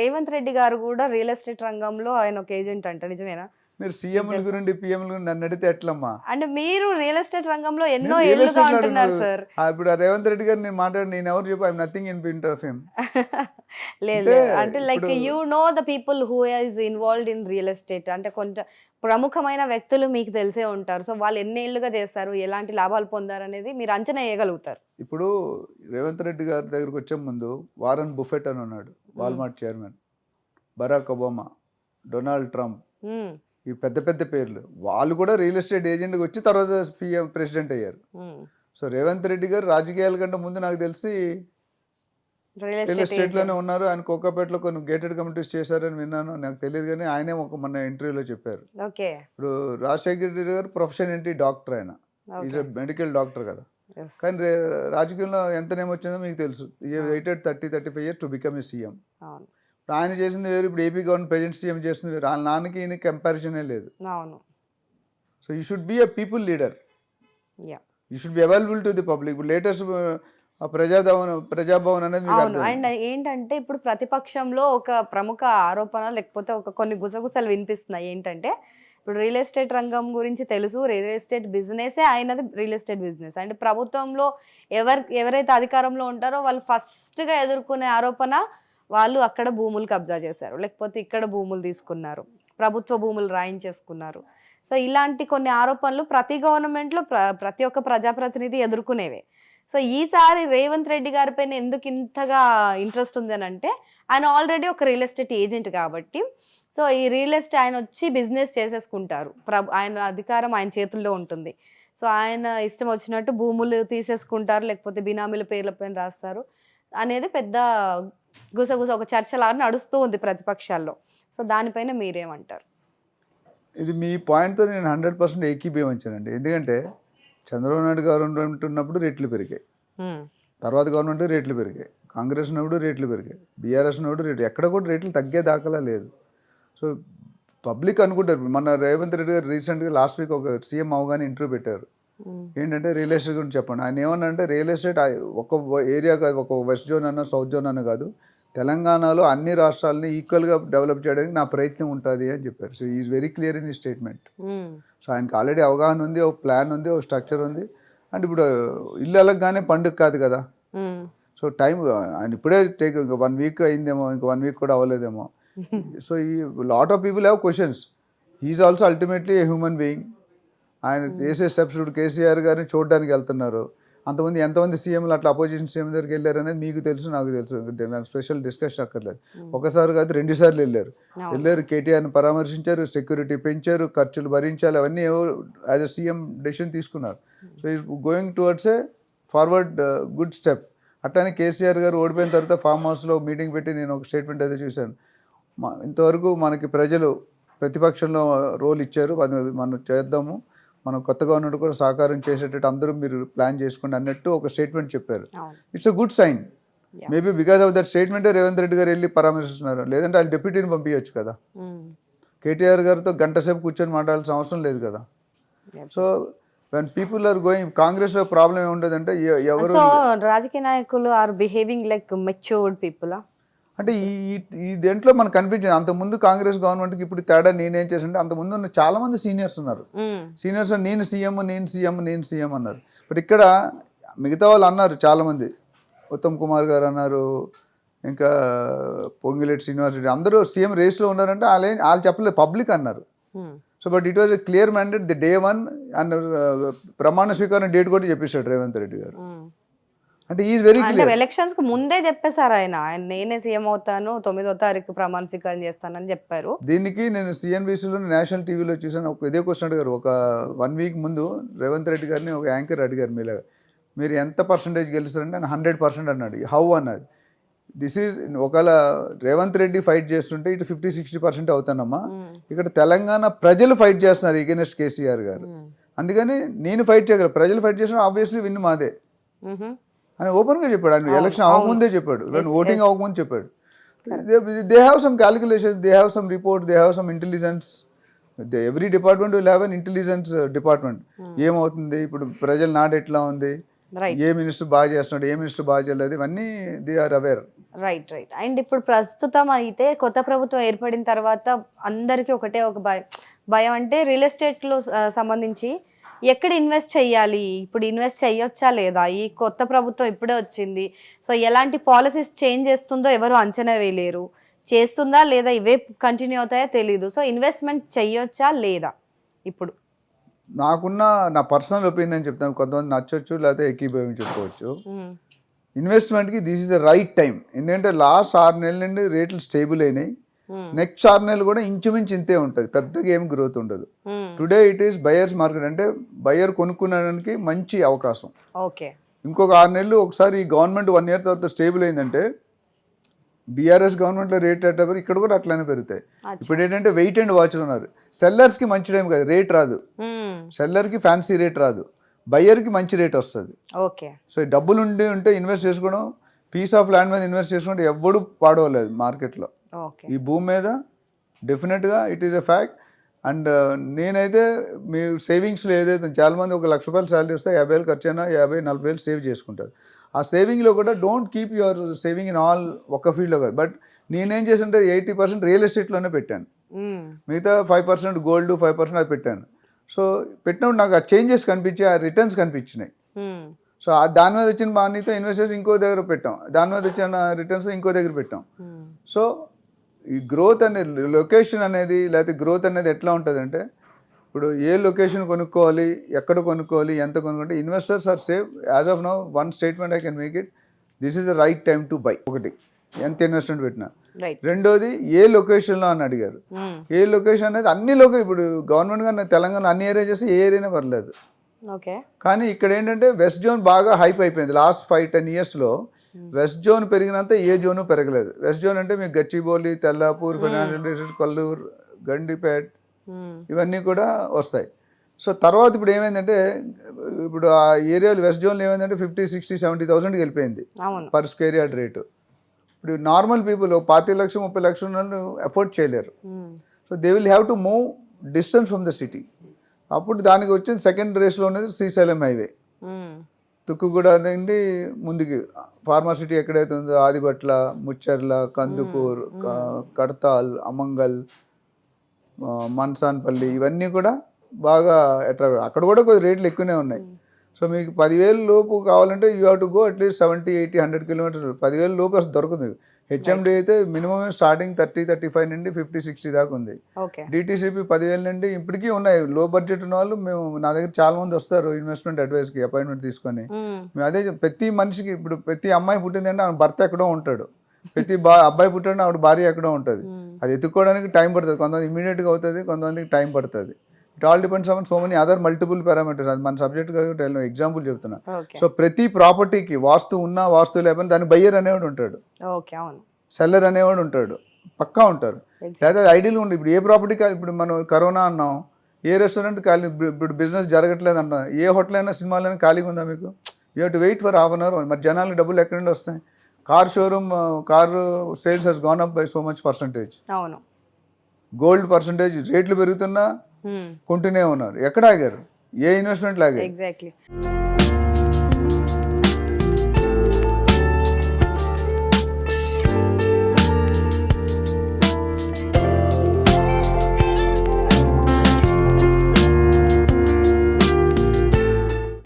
రేవంత్ రెడ్డి గారు కూడా real estate రంగంలో ఆయన ఒక ఏజెంట్ అంట, నిజమేనా? మీరు సీఎంల గురించి పిఎంల గురించి నన్ను అడిగితే ఎట్లమ్మా? అంటే మీరు రియల్ ఎస్టేట్ రంగంలో ఎన్నో నేను రియల్ ఏళ్ళుగా ఎస్టేట్ ఉంటున్నారు సార్. ఇప్పుడు ఆ రేవంత్ రెడ్డి గారు నేను మాట్లాడి నేను ఎవరు చెప్పు I'm nothing in inter of him. లేదు అంటే like you know the people who is involved in real estate, అంటే కొంచెం ప్రముఖమైన వ్యక్తులు మీకు తెలిసే ఉంటారు. సో వాళ్ళు ఎన్నేళ్లుగా చేస్తారు, ఎలాంటి లాభాలు పొందారు అనేది మీరు అంచనా వేయగలుగుతారు. ఇప్పుడు రేవంత్ రెడ్డి గారి దగ్గరకు వచ్చే ముందు వారన్ బుఫెట్ అని ఉన్నాడు, Walmart chairman, Barack Obama, Donald Trump, ఈ పెద్ద పెద్ద పేర్లు, వాళ్ళు కూడా రియల్ ఎస్టేట్ ఏజెంట్గా వచ్చి తర్వాత పిఎం ప్రెసిడెంట్ అయ్యారు. సో రేవంత్ రెడ్డి గారు రాజకీయాల కంటే ముందు నాకు తెలిసి రియల్ ఎస్టేట్లోనే ఉన్నారు. ఆయన కోకాపేటలో కొన్ని గేటెడ్ కమ్యూనిటీస్ చేశారని విన్నాను, నాకు తెలియదు కానీ ఆయనే ఒక మన ఇంటర్వ్యూలో చెప్పారు. ఇప్పుడు రాజశేఖర రెడ్డి గారు ప్రొఫెషన్ ఏంటి, డాక్టర్, ఆయన ఈజ్ మెడికల్ డాక్టర్ కదా. కానీ రాజకీయంలో ఎంత నేమ్ వచ్చిందో మీకు తెలుసు, 35 years to become a CM. ఆయన చేసింది వేరు, ఇప్పుడు ఏపీ గవర్నమెంట్ ప్రెజెంట్ సీఎం చేసింది వేరు, వాళ్ళ నాన్నకి ఈయన కంపారిజనే లేదు. So you should be a people leader, you should be available to the public. ఇప్పుడు లేటెస్ట్ ప్రజాభవన్ అనేది అండ్ ఏంటంటే ఇప్పుడు ప్రతిపక్షంలో ఒక ప్రముఖ ఆరోపణ లేకపోతే ఒక కొన్ని గుసగుసలు వినిపిస్తున్నాయి. ఏంటంటే ఇప్పుడు రియల్ ఎస్టేట్ రంగం గురించి తెలుసు, రియల్ ఎస్టేట్ బిజినెసే అయినది రియల్ ఎస్టేట్ బిజినెస్. అంటే ప్రభుత్వంలో ఎవరైతే అధికారంలో ఉంటారో వాళ్ళు ఫస్ట్గా ఎదుర్కొనే ఆరోపణ వాళ్ళు అక్కడ భూములు కబ్జా చేశారు, లేకపోతే ఇక్కడ భూములు తీసుకున్నారు, ప్రభుత్వ భూములు రాయించేసుకున్నారు. సో ఇలాంటి కొన్ని ఆరోపణలు ప్రతి గవర్నమెంట్లో ప్రతి ఒక్క ప్రజాప్రతినిధి ఎదుర్కొనేవే. సో ఈసారి రేవంత్ రెడ్డి గారి పైన ఎందుకు ఇంతగా ఇంట్రెస్ట్ ఉంది అని అంటే ఆయన ఆల్రెడీ ఒక రియల్ ఎస్టేట్ ఏజెంట్ కాబట్టి, సో ఈ రియల్ ఎస్టేట్ ఆయన వచ్చి బిజినెస్ చేసేసుకుంటారు, ఆయన అధికారం ఆయన చేతుల్లో ఉంటుంది. సో ఆయన ఇష్టం వచ్చినట్టు భూములు తీసేసుకుంటారు, లేకపోతే బినామీల పేర్ల పైన రాస్తారు అనేది పెద్ద గుసగుస ఒక చర్చలా నడుస్తూ ఉంది ప్రతిపక్షాల్లో. సో దానిపైన మీరేమంటారు? ఇది మీ పాయింట్తో నేను 100% ఏకీభవించానండి. ఎందుకంటే చంద్రబాబు నాయుడు గవర్నమెంట్ ఉన్నప్పుడు రేట్లు పెరిగాయి, తర్వాత గవర్నమెంట్ రేట్లు పెరిగాయి, కాంగ్రెస్ ఉన్నప్పుడు రేట్లు పెరిగాయి, బీఆర్ఎస్ ఉన్నప్పుడు రేట్లు, ఎక్కడ కూడా రేట్లు తగ్గే దాఖలా లేదు. సో పబ్లిక్ అనుకుంటారు. మన రేవంత్ రెడ్డి గారు రీసెంట్గా లాస్ట్ వీక్ ఒక సీఎం అవగానే ఇంటర్వ్యూ పెట్టారు. ఏంటంటే రియల్ ఎస్టేట్ గురించి చెప్పండి. ఆయన ఏమన్నా అంటే రియల్ ఎస్టేట్ ఒక ఏరియా కాదు, ఒక వెస్ట్ జోన్ అన్న సౌత్ జోన్ అన్న కాదు, తెలంగాణలో అన్ని రాష్ట్రాలని ఈక్వల్గా డెవలప్ చేయడానికి నా ప్రయత్నం ఉంటుంది అని చెప్పారు. So is very clear in ఈ స్టేట్మెంట్. సో ఆయనకి ఆల్రెడీ అవగాహన ఉంది, ఒక ప్లాన్ ఉంది, ఒక స్ట్రక్చర్ ఉంది. అండ్ ఇప్పుడు ఇల్లు అలగ్గానే పండుగ కాదు కదా. సో టైం ఆయన ఇప్పుడే టేక్ 1 week అయిందేమో, ఇంక 1 week కూడా అవ్వలేదేమో. సో ఈ lot of people have questions. He is also ultimately a human being. ఆయన చేసే స్టెప్స్ ఇప్పుడు కేసీఆర్ గారిని చూడడానికి వెళ్తున్నారు. అంతమంది ఎంతమంది సీఎంలు అట్లా అపోజిషన్ సీఎం దగ్గరికి వెళ్ళారు అనేది మీకు తెలుసు, నాకు తెలుసు, నాకు స్పెషల్ డిస్కషన్ అక్కర్లేదు. ఒకసారి కాదు 2 సార్లు వెళ్ళారు. కేటీఆర్ని పరామర్శించారు, సెక్యూరిటీ పెంచారు, ఖర్చులు భరించాలి, అవన్నీ యాజ్ అ సీఎం డెసిషన్ తీసుకున్నారు. So is going towards a forward good step. అట్లానే కేసీఆర్ గారు ఓడిపోయిన తర్వాత ఫామ్ హౌస్లో మీటింగ్ పెట్టి నేను ఒక స్టేట్మెంట్ అయితే చూశాను. ఇంతవరకు మనకి ప్రజలు ప్రతిపక్షంలో రోల్ ఇచ్చారు, మనం చేద్దాము, మనం కొత్త గవర్నమెంట్ కూడా సహకారం చేసేటట్టు అందరూ మీరు ప్లాన్ చేసుకోండి అన్నట్టు ఒక స్టేట్మెంట్ చెప్పారు. It's a good sign. Maybe because of that స్టేట్మెంటే రేవంత్ రెడ్డి గారు వెళ్ళి పరామర్శిస్తున్నారు. లేదంటే వాళ్ళు డిప్యూటీని పంపించవచ్చు కదా. కేటీఆర్ గారితో గంట సేపు కూర్చొని మాట్లాడాల్సిన అవసరం లేదు కదా. So when people are going, కాంగ్రెస్లో ప్రాబ్లం ఏముంటుందంటే ఎవరు రాజకీయ నాయకులు are behaving like matured people. అంటే ఈ దేంట్లో మనకు కనిపించింది. అంతకుముందు కాంగ్రెస్ గవర్నమెంట్కి ఇప్పుడు తేడా నేనేం చేసింటే, అంతకుముందు ఉన్న చాలా మంది సీనియర్స్ ఉన్నారు. సీనియర్స్ నేను సీఎం అన్నారు. బట్ ఇక్కడ మిగతా వాళ్ళు అన్నారు చాలామంది, ఉత్తమ్ కుమార్ గారు అన్నారు, ఇంకా పొంగిలేటి శ్రీనివాసరెడ్డి, అందరూ సీఎం రేస్లో ఉన్నారంటే వాళ్ళు చెప్పలేదు, పబ్లిక్ అన్నారు. So but it was a clear mandate the day 1 and ప్రమాణ స్వీకారం డేట్ కూడా చెప్పేశాడు రేవంత్ రెడ్డి గారు. అంటే ఈజ్ వెరీ క్లియర్. ఎలక్షన్స్ కు ముందే చెప్పేశారు ఆయన నేనే సీఎం అవుతాను, 9వ తారీఖు ప్రమాణ స్వీకారం చేస్తానని చెప్పారు. దీనికి నేను CNBCలో నేషనల్ టీవీలో చూసాను. ఇదే క్వశ్చన్ అడిగారు. ఒక 1 week ముందు రేవంత్ రెడ్డి గారిని ఒక యాంకర్ అడిగారు, మీరు ఎంత పర్సంటేజ్ గెలుస్తారంటే ఆయన 100% అన్నాడు. హౌ అన్నది. దిస్ ఈజ్ ఒకవేళ రేవంత్ రెడ్డి ఫైట్ చేస్తుంటే ఇటు 50-60% అవుతానమ్మా, ఇక్కడ తెలంగాణ ప్రజలు ఫైట్ చేస్తున్నారు ఎగెనెస్ట్ కేసీఆర్ గారు, అందుకని నేను ఫైట్ చేయగలను, ప్రజలు ఫైట్ చేసిన ఆబ్వియస్లీ విన్ మాదే అని ఓపెన్గా చెప్పాడు. ఆయన ఎలక్షన్ అవ్వకముందే చెప్పాడు, ఓటింగ్ అవ్వకముందు చెప్పాడు. They have some calculations, they have some reports, they have some intelligence. Every department will have an intelligence department. ఏమవుతుంది ఇప్పుడు, ప్రజల నాడు ఎట్లా ఉంది, రైట్ ఏ మినిస్టర్ బాగా చేస్తున్నాడు, ఏ మినిస్టర్ బాగా చేయలేదు, ఇవన్నీ they are aware. Right right and ఇప్పుడు ప్రస్తుతం అయితే కొత్త ప్రభుత్వం ఏర్పడిన తర్వాత అందరికీ ఒకటే ఒక భయం అంటే రియల్ ఎస్టేట్లో సంబంధించి ఎక్కడ ఇన్వెస్ట్ చేయాలి, ఇప్పుడు ఇన్వెస్ట్ చేయొచ్చా లేదా, ఈ కొత్త ప్రభుత్వం ఇప్పుడే వచ్చింది, సో ఎలాంటి పాలసీస్ చేంజ్ చేస్తుందో ఎవరు అంచనా వేయలేరు, చేస్తుందా లేదా ఇవే కంటిన్యూ అవుతాయో తెలీదు, సో ఇన్వెస్ట్మెంట్ చేయొచ్చా లేదా ఇప్పుడు? నాకున్న నా పర్సనల్ ఒపీనియన్ చెప్తాను, కొంతమంది నచ్చొచ్చు లేకపోతే ఏకీభవం చెప్పుకోవచ్చు. ఇన్వెస్ట్మెంట్కి this is the right time. ఎందుకంటే లాస్ట్ 6 నెలల నుండి రేట్లు స్టేబుల్ అయినాయి. నెక్స్ట్ 6 నెలలు కూడా ఇంచుమించు ఇంతే ఉంటుంది, పెద్దగా ఏం గ్రోత్ ఉండదు. Today it is buyers market, అంటే బయర్ కొనుక్కునడానికి మంచి అవకాశం. ఓకే, ఇంకొక 6 నెలలు ఒకసారి ఈ గవర్నమెంట్ 1 ఇయర్ తర్వాత స్టేబుల్ అయిందంటే బీఆర్ఎస్ గవర్నమెంట్లో రేట్ అట్టేవారు ఇక్కడ కూడా అట్లానే పెరుగుతాయి. ఇప్పుడు ఏంటంటే వెయిట్ అండ్ వాచ్ ఉన్నారు. సెల్లర్స్కి మంచి టైం కాదు, రేట్ రాదు. సెల్లర్కి ఫ్యాన్సీ రేట్ రాదు, బయ్యర్కి మంచి రేట్ వస్తుంది. ఓకే, సో డబ్బులు ఉంటే ఇన్వెస్ట్ చేసుకోవడం, పీస్ ఆఫ్ ల్యాండ్ మీద ఇన్వెస్ట్ చేసుకుంటే ఎవ్వడు పాడవలేదు మార్కెట్లో. ఈ భూమి మీద డెఫినెట్గా it is a fact. And నేనైతే మీ సేవింగ్స్లో ఏదైతే చాలామంది 1 లక్ష రూపాయలు శాలరీ వస్తే 50,000 ఖర్చు అయినా 50,000-40,000 సేవ్ చేసుకుంటారు. ఆ సేవింగ్లో కూడా don't keep your saving in all ఒక ఫీల్డ్లో కాదు. బట్ నేనేం చేసింటే 80% రియల్ ఎస్టేట్లోనే పెట్టాను, మిగతా 5% గోల్డ్, 5% అది పెట్టాను. సో పెట్టినప్పుడు నాకు ఆ చేంజెస్ కనిపించి, ఆ రిటర్న్స్ కనిపించినాయి. సో దాని మీద వచ్చిన మనీతో ఇన్వెస్ట్ చేసి ఇంకో దగ్గర పెట్టాం, దాని మీద వచ్చిన రిటర్న్స్ ఇంకో దగ్గర పెట్టాం. సో ఈ గ్రోత్ అనేది లొకేషన్ అనేది, లేకపోతే గ్రోత్ అనేది ఎట్లా ఉంటుంది అంటే, ఇప్పుడు ఏ లొకేషన్ కొనుక్కోవాలి, ఎక్కడ కొనుక్కోవాలి, ఎంత కొనుక్కుంటే investors are safe. As of now one statement I can make it, this is the right time to buy. ఒకటి, ఎంత ఇన్వెస్ట్మెంట్ పెట్టినా. రెండోది ఏ లొకేషన్లో అని అడిగారు. ఏ లొకేషన్ అనేది అన్ని ఇప్పుడు గవర్నమెంట్ గారు తెలంగాణ అన్ని ఏరియా చేసి ఏ ఏరియానే పర్లేదు. కానీ ఇక్కడ ఏంటంటే వెస్ట్ జోన్ బాగా హైప్ అయిపోయింది. లాస్ట్ 5-10 ఇయర్స్లో వెస్ట్ జోన్ పెరిగినంత ఏ జోను పెరగలేదు. వెస్ట్ జోన్ అంటే మీకు గచ్చిబౌలి, తెల్లాపూర్, ఫైనాన్షియల్ డిస్ట్రిక్ట్, కొల్లూరు, గండిపేట్ ఇవన్నీ కూడా వస్తాయి. సో తర్వాత ఇప్పుడు ఏమైందంటే, ఇప్పుడు ఆ ఏరియాలో వెస్ట్ జోన్లో ఏమైందంటే 50, 60, 70,000కి వెళ్ళిపోయింది పర్ స్క్వేర్ యార్డ్ రేటు. ఇప్పుడు నార్మల్ పీపుల్ 25 లక్షలు 30 లక్షలు ఉన్నట్టు అఫోర్డ్ చేయలేరు. So they will have to move distance from the city. అప్పుడు దానికి వచ్చిన సెకండ్ రేస్లో ఉన్నది శ్రీశైలం హైవే, తుక్కుగూడ నుండి ముందుకి ఫార్మాసిటీ ఎక్కడైతే ఉందో ఆదిబట్ల, ముచ్చర్ల, కందుకూర్, కడతాల్, అమంగల్, మన్సాన్పల్లి ఇవన్నీ కూడా బాగా అట్రాక్ట్. అక్కడ కూడా కొద్ది రేట్లు ఎక్కువనే ఉన్నాయి. సో మీకు 10,000 లోపు కావాలంటే you have to go at least 70, 80, 100 kilometres. 10,000 లోపు అసలు దొరుకుతుంది. హెచ్ఎండి అయితే మినిమం స్టార్టింగ్ 30, 35 నుండి 50, 60 దాకా ఉంది. డిటీసీపీ 10,000 నుండి ఇప్పటికీ ఉన్నాయి. లో బడ్జెట్ ఉన్న వాళ్ళు నా దగ్గర చాలా మంది వస్తారు ఇన్వెస్ట్మెంట్ అడ్వైస్కి అపాయింట్మెంట్ తీసుకొని. మేము అదే ప్రతి మనిషికి, ఇప్పుడు ప్రతి అమ్మాయి పుట్టిందంటే ఆమె భర్త ఎక్కడో ఉంటాడు, ప్రతి అబ్బాయి పుట్టాడు ఆవిడ భార్య ఎక్కడో ఉంటుంది. అది ఎత్తుక్కోవడానికి టైం పడుతుంది. కొంతమంది ఇమీడియట్గా అవుతుంది, కొంతమందికి టైం పడుతుంది. It all depends on so many other multiple parameters. అది మన సబ్జెక్ట్ కాదు, ఎగ్జాంపుల్ చెప్తున్నా. సో ప్రతి ప్రాపర్టీకి వాస్తు ఉన్నా వాస్తు లేకపోయినా దాని బయ్యర్ అనేవాడు ఉంటాడు, సెల్లర్ అనేవాడు ఉంటాడు, పక్కా ఉంటారు. లేదా ఐడియల్ ఉండి ఇప్పుడు ఏ ప్రాపర్టీ ఇప్పుడు మనం కరోనా అన్నాం, ఏ రెస్టారెంట్ ఖాళీ, ఇప్పుడు బిజినెస్ జరగట్లేదు అన్నా, ఏ హోటల్ అయినా సినిమాలైనా ఖాళీగా ఉందా మీకు? You have to wait for half an hour. మరి జనాలకు డబ్బులు ఎక్కడి నుండి వస్తాయి? Car showroom, car sales has gone up by so much percentage. Gold percentage రేట్లు పెరుగుతున్నా కొంటూనే ఉన్నారు. ఎక్కడ ఆగారు? ఏ ఇన్వెస్ట్మెంట్ లాగారు?